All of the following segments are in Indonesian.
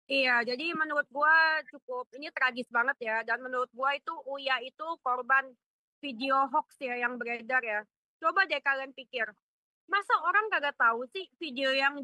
Iya, jadi menurut gua cukup ini tragis banget ya. Dan menurut gua itu Uya itu korban video hoax ya yang beredar ya. Coba deh kalian pikir, masa orang kagak tahu sih video yang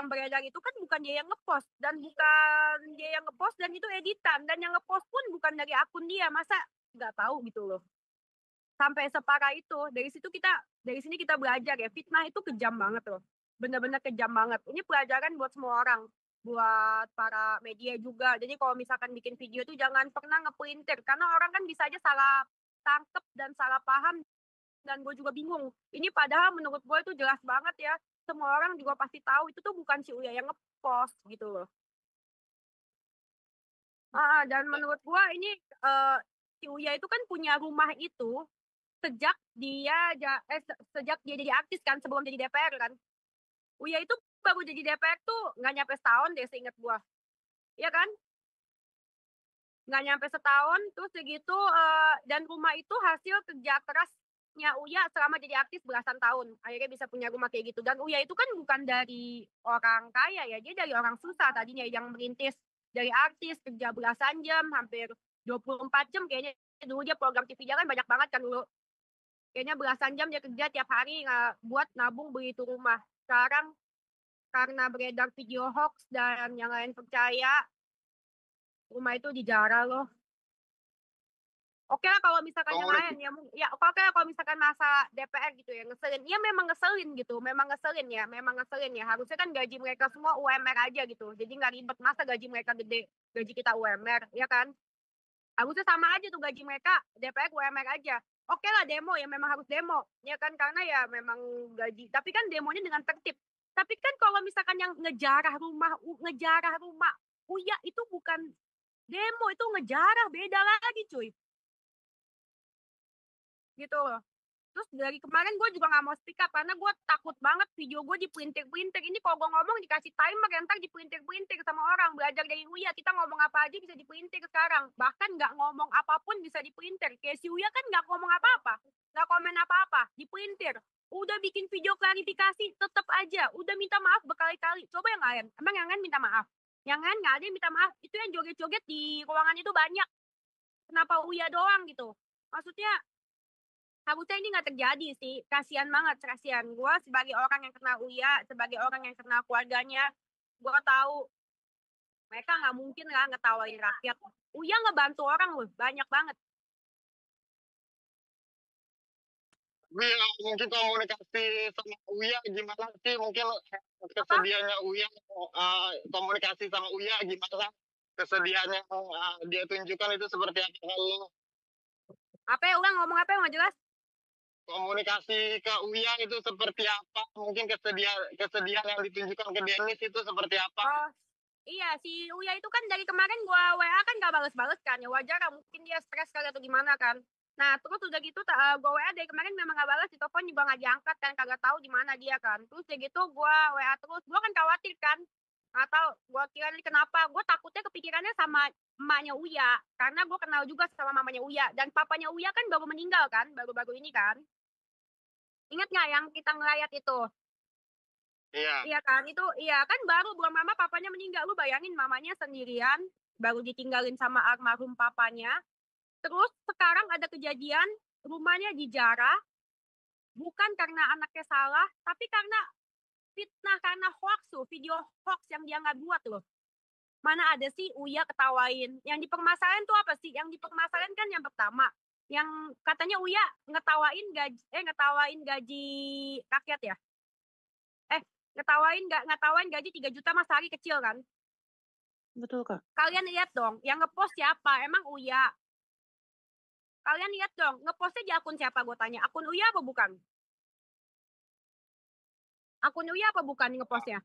beredar itu kan bukan dia yang ngepost dan bukan dia yang ngepost dan itu editan dan yang ngepost pun bukan dari akun dia. Masa nggak tahu gitu loh. Sampai separah itu. Dari sini kita belajar ya, fitnah itu kejam banget loh. Bener-bener kejam banget. Ini pelajaran buat semua orang, buat para media juga. Jadi kalau misalkan bikin video itu jangan pernah ngepelintir karena orang kan bisa aja salah tangkep dan salah paham dan gue juga bingung. Ini padahal menurut gue itu jelas banget ya. Semua orang juga pasti tahu itu tuh bukan si Uya yang ngepost gitu loh. Dan menurut gue ini eh, si Uya itu kan punya rumah itu sejak sejak dia jadi artis kan sebelum jadi DPR kan. Uya itu baru jadi DPR tuh nggak nyampe setahun deh seingat gua. Iya kan? Nggak nyampe setahun terus segitu dan rumah itu hasil kerja kerasnya Uya selama jadi artis belasan tahun. Akhirnya bisa punya rumah kayak gitu. Dan Uya itu kan bukan dari orang kaya ya, dia dari orang susah tadinya yang merintis dari artis kerja belasan jam hampir 24 jam kayaknya dulu dia program TV kan banyak banget kan dulu. Kayaknya belasan jam dia kerja tiap hari buat nabung beli itu rumah. Sekarang karena beredar video hoax dan yang lain percaya, rumah itu dijarah loh. Oke lah kalau misalkan yang lain ya oke lah kalau misalkan masa DPR gitu ya ngeselin. Iya memang ngeselin ya. Harusnya kan gaji mereka semua UMR aja gitu. Jadi nggak ribet masa gaji mereka gede, gaji kita UMR, ya kan? Harusnya sama aja tuh gaji mereka DPR UMR aja. Oke lah demo ya memang harus demo ya kan karena ya memang gaji tapi kan demonya dengan tertib tapi kan kalau misalkan yang ngejarah rumah Uya itu bukan demo itu ngejarah beda lagi cuy gitu loh. Terus dari kemarin gue juga nggak mau speak up karena gue takut banget video gue dipelintir-pelintir. Ini kalau gue ngomong dikasih timer yang ntar dipelintir-pelintir sama orang. Belajar dari Uya, kita ngomong apa aja bisa dipelintir sekarang. Bahkan nggak ngomong apapun bisa dipelintir. Kayak si Uya kan nggak ngomong apa-apa, nggak komen apa-apa, dipelintir. Udah bikin video klarifikasi, tetep aja. Udah minta maaf berkali-kali. Coba yang lain, emang yang lain minta maaf? Yang lain nggak ada yang minta maaf. Itu yang joget-joget di ruangan itu banyak. Kenapa Uya doang gitu? Maksudnya harusnya ini nggak terjadi sih. Kasihan banget, kasihan. Gue sebagai orang yang kena Uya, sebagai orang yang kena keluarganya, gue tahu mereka nggak mungkin lah ngetawain rakyat. Uya ngebantu orang loh, banyak banget. Tapi mungkin komunikasi sama Uya gimana sih? Mungkin Apa? kesediaannya Uya, komunikasi sama Uya gimana? Kesediaannya dia tunjukkan itu seperti apa? Kalau Apa ya, ulang ngomong apa yang nggak jelas? komunikasi ke Uya itu seperti apa? Mungkin kesedihan yang ditunjukkan ke Dennis itu seperti apa? Oh, iya, si Uya itu kan dari kemarin gua WA kan gak bales-bales kan. Ya wajar lah, mungkin dia stres kali atau gimana kan. Nah, terus udah gitu gua WA dari kemarin memang gak balas, di telepon juga gak diangkat kan, kagak tahu di mana dia kan. Terus udah gitu gua WA terus, gua kan khawatir kan. Nggak tahu, gua kira nih kenapa. Gua takutnya kepikirannya sama emaknya Uya, karena gua kenal juga sama mamanya Uya dan papanya Uya kan baru meninggal kan, baru-baru ini kan. Ingat nggak yang kita ngelayat itu? Iya. Iya kan, itu iya kan baru belum lama papanya meninggal. Lu bayangin mamanya sendirian, baru ditinggalin sama almarhum papanya. Terus sekarang ada kejadian rumahnya dijarah, bukan karena anaknya salah, tapi karena fitnah, karena hoax tuh, video hoax yang dia nggak buat loh. Mana ada sih Uya ketawain. Yang dipermasalahin tuh apa sih? Yang dipermasalahin kan yang pertama, yang katanya Uya ngetawain gaji rakyat ya. Ngetawain gaji 3 juta mas hari kecil kan. Betul, Kak. Kalian lihat dong, yang ngepost siapa? Emang Uya. Kalian lihat dong, ngepostnya di akun siapa gue tanya? Akun Uya apa bukan? Akun Uya apa bukan ngepostnya?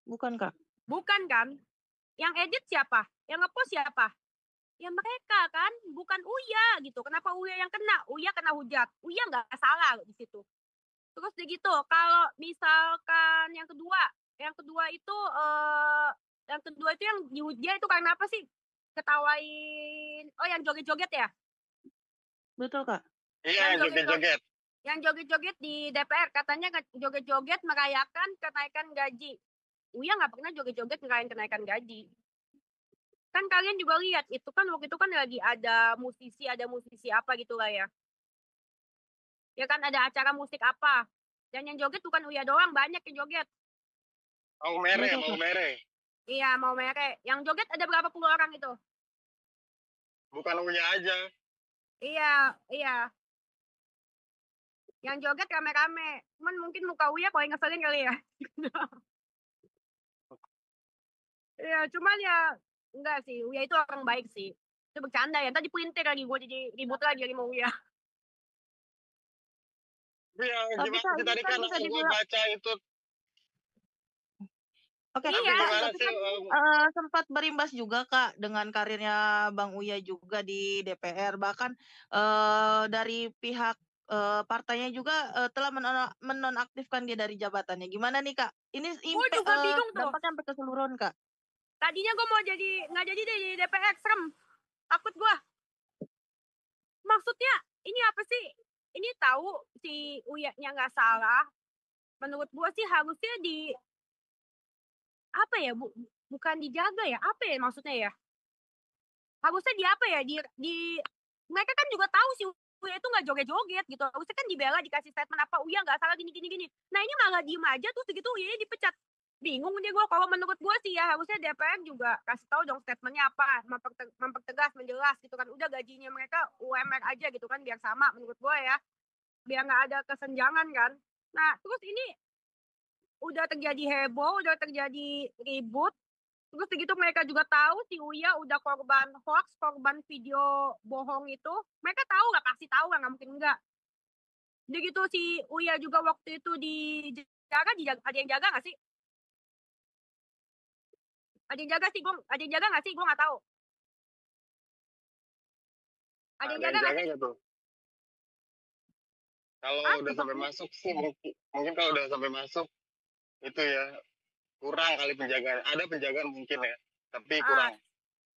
Bukan, Kak. Bukan kan? Yang edit siapa? Yang ngepost siapa? Ya mereka kan, bukan Uya gitu. Kenapa Uya yang kena? Uya kena hujat. Uya nggak salah di situ. Terus begitu, kalau misalkan yang kedua itu yang dihujat itu karena apa sih? Ketawain, oh yang joget-joget ya? Betul, Kak. Iya, joget-joget. Yang joget-joget di DPR katanya joget-joget merayakan kenaikan gaji. Uya nggak pernah joget-joget ngerayain kenaikan gaji. Kan kalian juga lihat, itu kan waktu itu kan lagi ada musisi apa gitu lah ya. Ya kan ada acara musik apa. Dan yang joget bukan Uya doang, banyak yang joget. Mau mere, Betul, mau Kak. mere. Iya, mau merek. Yang joget ada berapa puluh orang itu? Bukan Uya aja. Iya, iya. Yang joget rame-rame. Cuman mungkin muka Uya paling ngeselin kali ya. Iya, cuman ya enggak sih. Uya itu orang baik sih. Itu bercanda ya. Tadi pelintir lagi gue jadi ribut lagi sama Uya. Iya, Tapi gimana Kak, sih ini tadi kan kan bisa gue dibilang, baca itu. oke, Tapi Iya, gimana tapi sih? kan ini sempat berimbas juga Kak dengan karirnya Bang Uya juga di DPR. Bahkan dari pihak partainya juga telah menonaktifkan dia dari jabatannya. Gimana nih Kak? Ini gue juga bingung tuh. dampaknya sampai keseluruhan Kak. Tadinya gue mau nggak jadi deh di DPR, serem. Takut gue. Maksudnya ini apa sih? Ini tahu si Uya-nya nggak salah. Menurut gue sih harusnya apa ya, bukan dijaga ya? Apa ya maksudnya ya? Harusnya di apa ya? Mereka kan juga tahu si Uya itu nggak joget-joget gitu. Harusnya kan dibela, dikasih statement apa Uya nggak salah gini gini gini. Nah ini malah diem aja terus begitu Uya dipecat. Bingung dia gue. Kalau menurut gue sih ya harusnya DPR juga kasih tahu dong statementnya apa, mempertegas, menjelas gitu kan. Udah gajinya mereka UMR aja gitu kan biar sama menurut gue ya, biar nggak ada kesenjangan kan. Nah terus ini udah terjadi heboh, udah terjadi ribut. Terus begitu mereka juga tahu si Uya udah korban hoax, korban video bohong itu. Mereka tahu nggak? Pasti tahu nggak mungkin nggak. Jadi gitu si Uya juga waktu itu ada yang jaga nggak sih? Ada yang jaga sih, ada yang jaga nggak sih? Gue nggak tahu. Ada yang Ada yang jaga nggak jaga sih? nggak tuh? Kalau Ah, udah sampai Seperti masuk sih mungkin kalau udah sampai masuk itu ya kurang kali penjagaan. Ada penjagaan mungkin ya, tapi ah, kurang.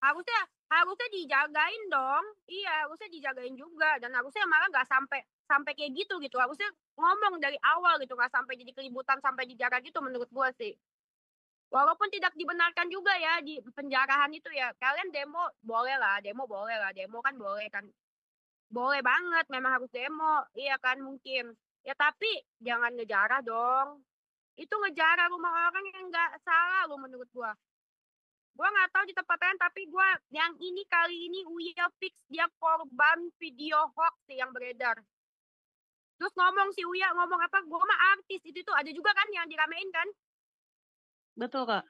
harusnya harusnya dijagain dong. Iya, harusnya dijagain juga dan harusnya malah nggak sampai sampai kayak gitu gitu. Harusnya ngomong dari awal gitu, nggak sampai jadi keributan sampai dijaga gitu menurut gue sih. Walaupun tidak dibenarkan juga ya di penjarahan itu ya. Kalian demo boleh lah, demo kan boleh kan. Boleh banget, memang harus demo. Iya kan mungkin. Ya tapi jangan ngejarah dong. Itu ngejarah rumah orang yang nggak salah loh menurut gua. Gua nggak tahu di tempat lain, tapi gua yang ini kali ini Uya fix dia korban video hoax sih yang beredar. Terus ngomong si Uya ngomong apa? Gua mah artis itu tuh ada juga kan yang diramein kan? betul Kak.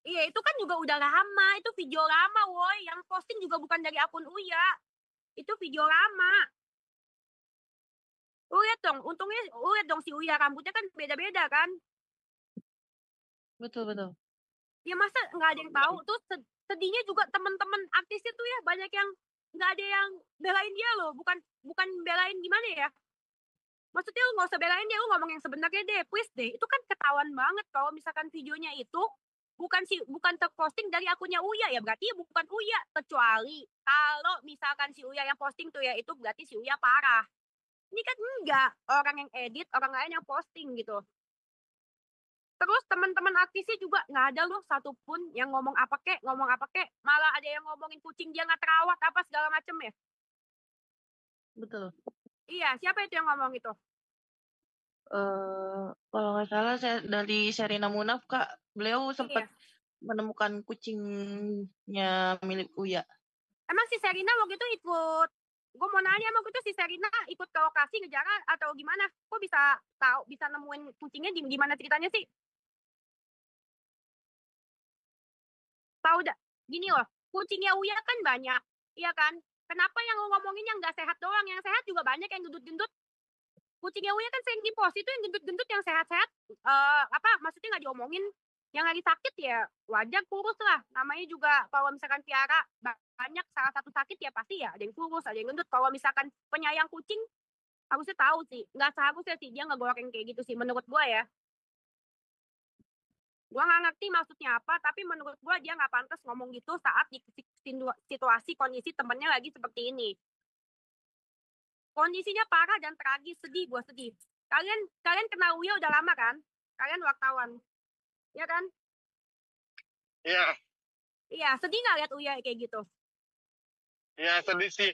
Iya itu kan juga udah lama, itu video lama woi. Yang posting juga bukan dari akun Uya. Itu video lama. Lu lihat dong, untungnya lu lihat dong si Uya rambutnya kan beda-beda kan? Betul betul. Ya masa nggak ada yang tahu? Terus sedihnya juga teman-teman artisnya tuh ya banyak yang nggak ada yang belain dia loh. Bukan bukan belain gimana ya? Maksudnya lu nggak usah belain dia, lu ngomong yang sebenarnya deh, please deh. Itu kan ketahuan banget kalau misalkan videonya itu bukan terposting dari akunnya Uya ya berarti ya bukan Uya, kecuali kalau misalkan si Uya yang posting tuh ya itu berarti si Uya parah. Ini kan enggak, orang yang edit, orang lain yang posting gitu. Terus teman-teman artisnya juga nggak ada loh satupun yang ngomong apa kek, malah ada yang ngomongin kucing dia nggak terawat apa segala macem ya. Betul. Iya, siapa itu yang ngomong itu? Kalau nggak salah saya dari Sherina Munaf Kak, beliau sempat Iya. menemukan kucingnya milik Uya. Emang si Serina waktu itu ikut, gue mau nanya emang waktu itu si Serina ikut ke lokasi ngejar atau gimana? Kok bisa tahu, bisa nemuin kucingnya di gimana ceritanya sih? Tahu dah, gini loh, kucingnya Uya kan banyak, iya kan? Kenapa yang lo ngomongin yang nggak sehat doang? Yang sehat juga banyak yang gendut-gendut. Kucingnya Uya kan sering di post itu yang gendut-gendut yang sehat-sehat apa maksudnya nggak diomongin, yang lagi sakit ya wajar kurus lah, namanya juga kalau misalkan piara banyak salah satu sakit ya pasti ya ada yang kurus ada yang gendut. Kalau misalkan penyayang kucing harusnya tahu sih, nggak seharusnya sih dia ngegoreng kayak gitu sih menurut gua ya. Gua nggak ngerti maksudnya apa, tapi menurut gua dia nggak pantas ngomong gitu saat di situasi kondisi temennya lagi seperti ini. Kondisinya parah dan tragis, sedih, gua sedih. Kalian kalian kenal Uya udah lama kan? Kalian wartawan, ya kan? Iya, Iya, sedih nggak lihat Uya kayak gitu? iya sedih sih.